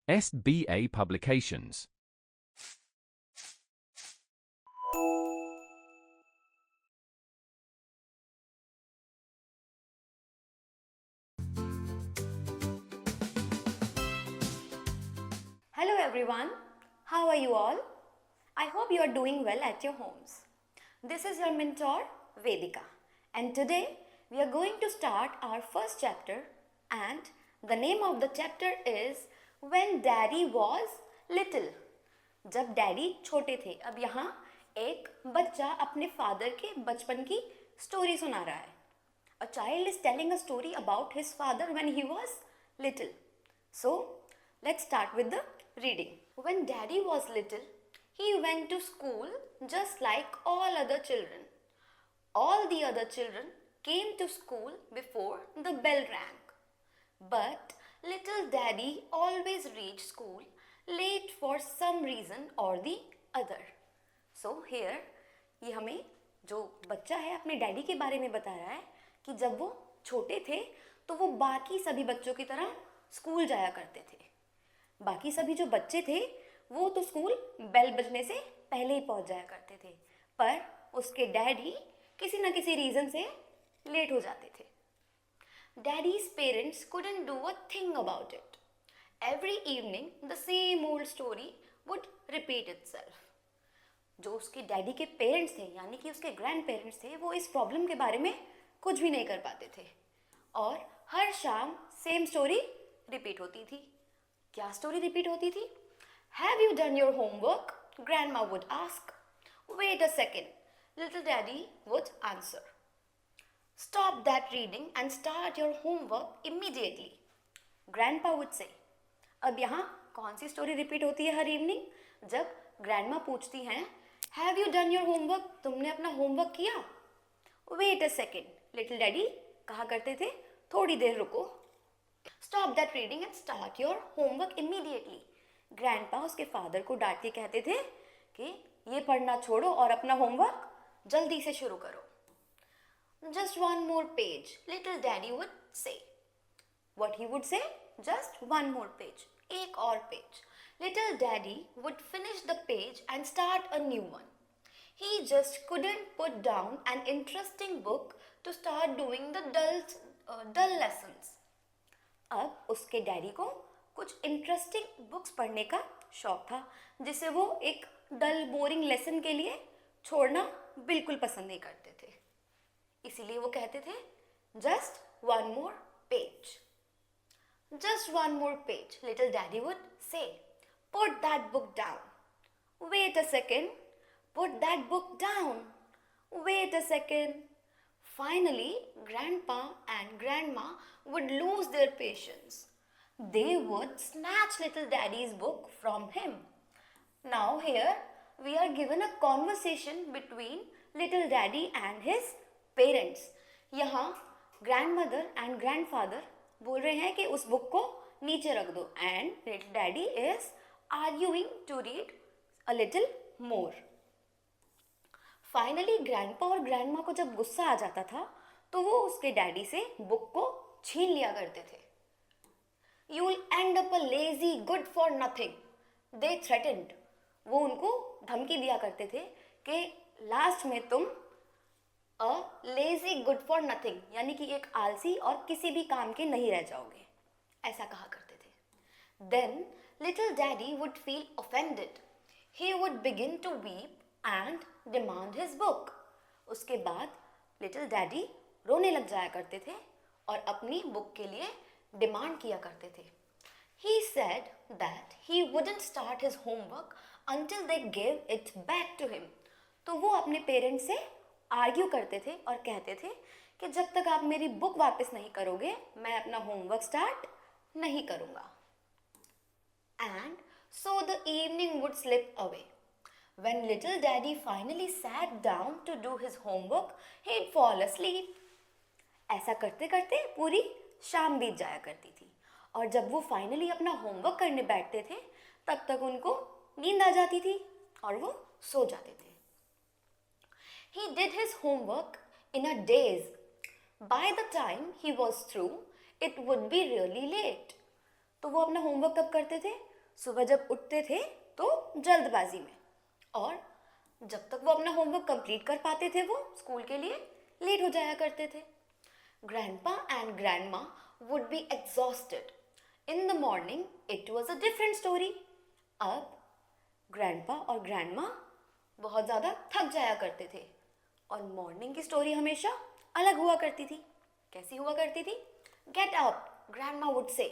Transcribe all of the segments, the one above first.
SBA Publications. Hello everyone, how are you all? I hope you are doing well at your homes. This is your mentor Vedika, and today we are going to start our first chapter, and the name of the chapter is When Daddy Was Little. जब daddy छोटे थे. अब यहाँ एक बच्चा अपने father के बचपन की स्टोरी सुना रहा है. A child is telling a story about his father when he was little. So, let's start with the reading. When Daddy was little, he went to school just like all other children. All the other children came to school before the bell rang. But little Daddy always reached school late for some reason or the other. So here, ये हमें जो बच्चा है अपने daddy के बारे में बता रहा है कि जब वो छोटे थे तो वो बाकी सभी बच्चों की तरह स्कूल जाया करते थे. बाकी सभी जो बच्चे थे वो तो स्कूल बेल बजने से पहले ही पहुंच जाया करते थे, पर उसके डैडी किसी न किसी रीज़न से लेट हो जाते थे. Daddy's parents couldn't do a thing about it. Every evening the same old story would repeat itself. जो उसके डैडी के पेरेंट्स थे यानी कि उसके ग्रैंड पेरेंट्स थे, वो इस प्रॉब्लम के बारे में कुछ भी नहीं कर पाते थे और हर शाम सेम स्टोरी रिपीट होती थी. क्या स्टोरी रिपीट होती थी? Have you done your homework? Grandma would ask. Wait a second, little daddy would answer. Stop that reading and start your homework immediately, Grandpa would say. अब यहाँ कौन सी story repeat होती है हर इवनिंग? जब grandma पूछती हैं, Have you done your homework? तुमने अपना होमवर्क किया? Wait a second, little daddy कहा करते थे, थोड़ी देर रुको. Stop that reading and start your homework immediately. Grandpa उसके फादर को डांट के कहते थे कि ये पढ़ना छोड़ो और अपना होमवर्क जल्दी से शुरू करो. Just one more page, little daddy would say. What he would say? Just one more page. एक और page. Little daddy would finish the page and start a new one. He just couldn't put down an interesting book to start doing the dull lessons. अब उसके daddy को कुछ interesting books पढ़ने का शौक था, जिसे वो एक डल बोरिंग लेसन के लिए छोड़ना बिल्कुल पसंद नहीं करते थे. इसीलिए वो कहते थे, just one more page. Just one more page, little daddy would say. Put that book down. Wait a second. Put that book down. Wait a second. Finally, grandpa and grandma would lose their patience. They would snatch little daddy's book from him. Now here we are given a conversation between little daddy and his parents. यहाँ grandmother and grandfather बोल रहे हैं कि उस book को नीचे रख दो, and little daddy is arguing to read a little more. Finally grandpa और ग्रैंडमा को जब गुस्सा आ जाता था तो वो उसके डैडी से बुक को छीन लिया करते थे. You will and up a lazy good for nothing, they threatened. वो उनको धमकी दिया करते थे कि लास्ट में तुम a lazy good for nothing यानी कि एक आलसी और किसी भी काम के नहीं रह जाओगे, ऐसा कहा करते थे. Then little daddy would feel offended. He would begin to weep and demand his book. उसके बाद लिटिल डैडी रोने लग जाया करते थे और अपनी बुक के लिए डिमांड किया करते थे. He said that he wouldn't start his homework until they give it back to him. तो वो अपने पेरेंट्स से आर्ग्यू करते थे और कहते थे कि जब तक आप मेरी बुक वापस नहीं करोगे मैं अपना होमवर्क स्टार्ट नहीं करूँगा. And so the evening would slip away. When little daddy finally sat down to do his homework, he'd fall asleep. ऐसा करते करते पूरी शाम बीत जाया करती थी और जब वो फाइनली अपना होमवर्क करने बैठते थे तब तक उनको नींद आ जाती थी और वो सो जाते थे. He did his homework in a daze. By the time he was through, it would be really late. तो वो अपना होमवर्क कब करते थे? सुबह जब उठते थे तो जल्दबाजी में, और जब तक वो अपना होमवर्क कंप्लीट कर पाते थे वो स्कूल के लिए लेट हो जाया करते थे. Grandpa and Grandma would be exhausted. In the morning, it was a different story. अब ग्रैंडपा और ग्रैंडमा बहुत ज़्यादा थक जाया करते थे और मॉर्निंग की स्टोरी हमेशा अलग हुआ करती थी. कैसी हुआ करती थी? Get up, Grandma would say.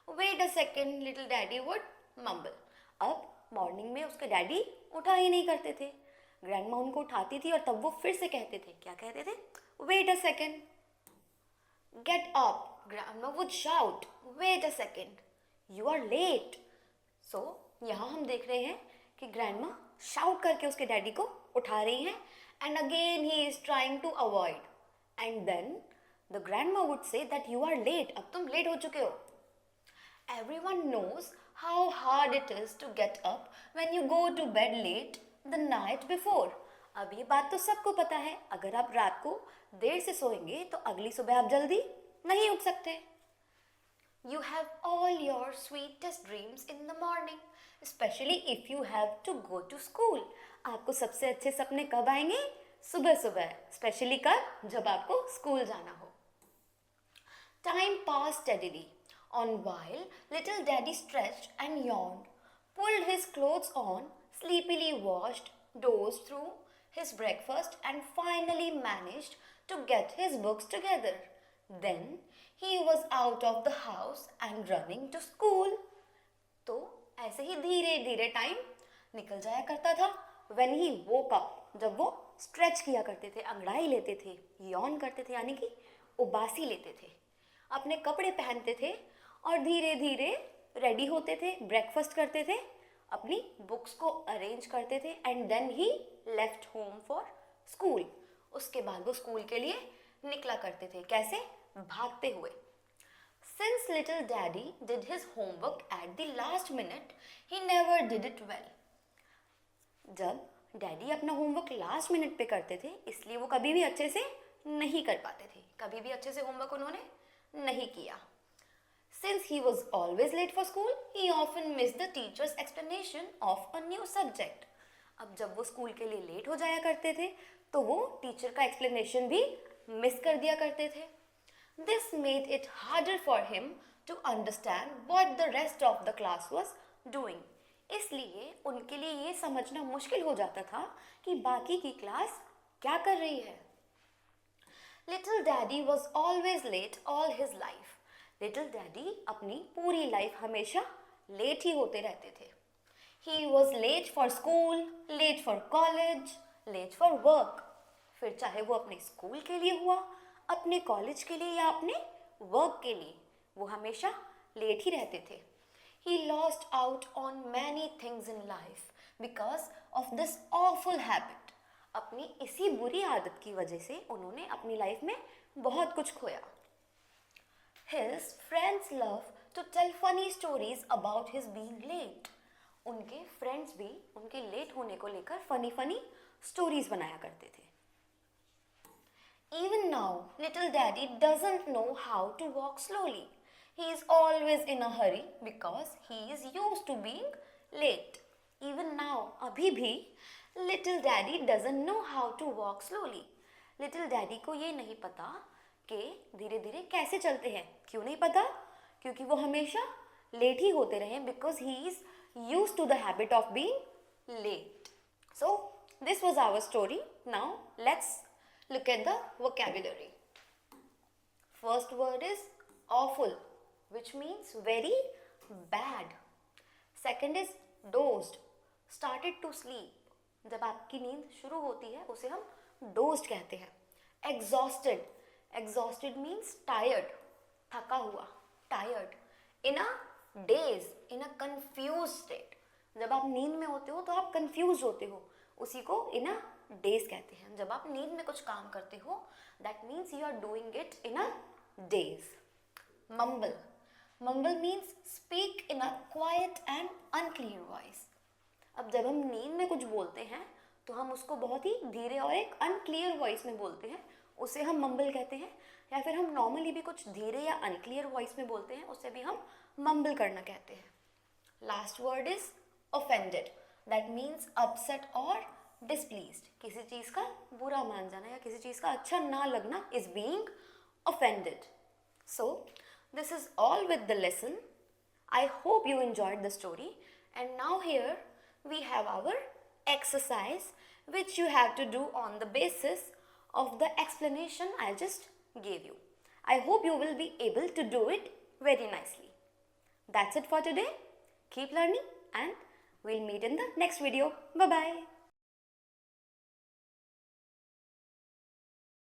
Wait a second, little daddy would mumble. अब मॉर्निंग में उसके डैडी उठा ही नहीं करते थे. ग्रैंडमा उनको उठाती थी और तब वो फिर से कहते थे. क्या कहते थे? Wait a second. Get up, Grandma would shout. Wait a second. You are late. So, यहाँ हम देख रहे हैं कि ग्रैंडमा शाउट करके उसके डैडी को उठा रही हैं and again he is trying to avoid. And then the grandma would say that you are late. अब तुम लेट हो चुके हो. Everyone knows how hard it is to get up when you go to bed late the night before. अब ये बात तो सबको पता है, अगर आप रात को देर से सोएंगे तो अगली सुबह आप जल्दी नहीं उठ सकते. You have all your sweetest dreams in the morning, especially if you have to go to school. आपको सबसे अच्छे सपने कब आएंगे? सुबह सुबह, स्पेशली कब? जब आपको स्कूल जाना हो. Time passed steadily on while little daddy stretched and yawned, pulled his clothes on, sleepily washed, dozed through his breakfast and finally managed to get his books together. Then he was out of the house and running to school. तो ऐसे ही धीरे धीरे time निकल जाया करता था. When he woke up, जब वो स्ट्रेच किया करते थे, अंगड़ाई लेते थे, यॉन करते थे यानी कि उबासी लेते थे, अपने कपड़े पहनते थे और धीरे धीरे रेडी होते थे, ब्रेकफास्ट करते थे, अपनी बुक्स को अरेंज करते थे and then he left home for school. उसके बाद वो स्कूल के लिए निकला करते थे. कैसे? भागते हुए. Since little daddy did his homework at the last minute, he never did it well. जब डैडी अपना होमवर्क लास्ट मिनट पे करते थे इसलिए वो कभी भी अच्छे से नहीं कर पाते थे. कभी भी अच्छे से होमवर्क उन्होंने नहीं किया. Since he was always late for school, he often missed the teacher's explanation of a new subject. अब जब वो स्कूल के लिए लेट हो जाया करते थे तो वो टीचर का एक्सप्लेनेशन भी मिस कर दिया करते थे. This made it harder for him to understand what the rest of the class was doing. इसलिए उनके लिए ये समझना मुश्किल हो जाता था कि बाकी की क्लास क्या कर रही है. Little Daddy was always late all his life. Little Daddy अपनी पूरी लाइफ हमेशा लेट ही होते रहते थे. He was late for school, late for college, late for work. फिर चाहे वो अपने स्कूल के लिए हुआ, अपने कॉलेज के लिए या अपने वर्क के लिए, वो हमेशा लेट ही रहते थे. He lost out on many things in life because of this awful habit. अपनी इसी बुरी आदत की वजह से उन्होंने अपनी लाइफ में बहुत कुछ खोया. His friends love to tell funny stories about his being late. उनके फ्रेंड्स भी उनके लेट होने को लेकर फनी स्टोरीज बनाया करते थे. Even now, little daddy doesn't know how to walk slowly. He is always in a hurry because he is used to being late. Even now, अभी भी little daddy doesn't know how to walk slowly. Little daddy को ये नहीं पता कि धीरे धीरे कैसे चलते हैं. क्यों नहीं पता? क्योंकि वो हमेशा लेट ही होते रहे because he is used to the habit of being late. So, this was our story. Now, let's look at the vocabulary. First word is awful, which means very bad. Second is dozed, started to sleep. जब आपकी नींद शुरू होती है उसे हम dozed कहते हैं. Exhausted, exhausted means tired, थका हुआ, tired. In a daze, in a confused state. जब आप नींद में होते हो तो आप confused होते हो, उसी को in a daze कहते हैं. जब आप नींद में कुछ काम करते हो that means you are doing it in a daze. Mumble, mumble means speak in a quiet and unclear voice. अब जब हम नींद में कुछ बोलते हैं तो हम उसको बहुत ही धीरे और एक अनक्लियर वॉइस में बोलते हैं, उसे हम मम्बल कहते हैं. या फिर हम नॉर्मली भी कुछ धीरे या अनक्लियर वॉइस में बोलते हैं, उसे भी हम मम्बल करना कहते हैं. Last word is offended. That means upset or displeased. किसी चीज का बुरा मान जाना या किसी चीज का अच्छा ना लगना is being offended. So this is all with the lesson. I hope you enjoyed the story, and now here we have our exercise which you have to do on the basis of the explanation I just gave you. I hope you will be able to do it very nicely. That's it for today. Keep learning and we'll meet in the next video. Bye bye.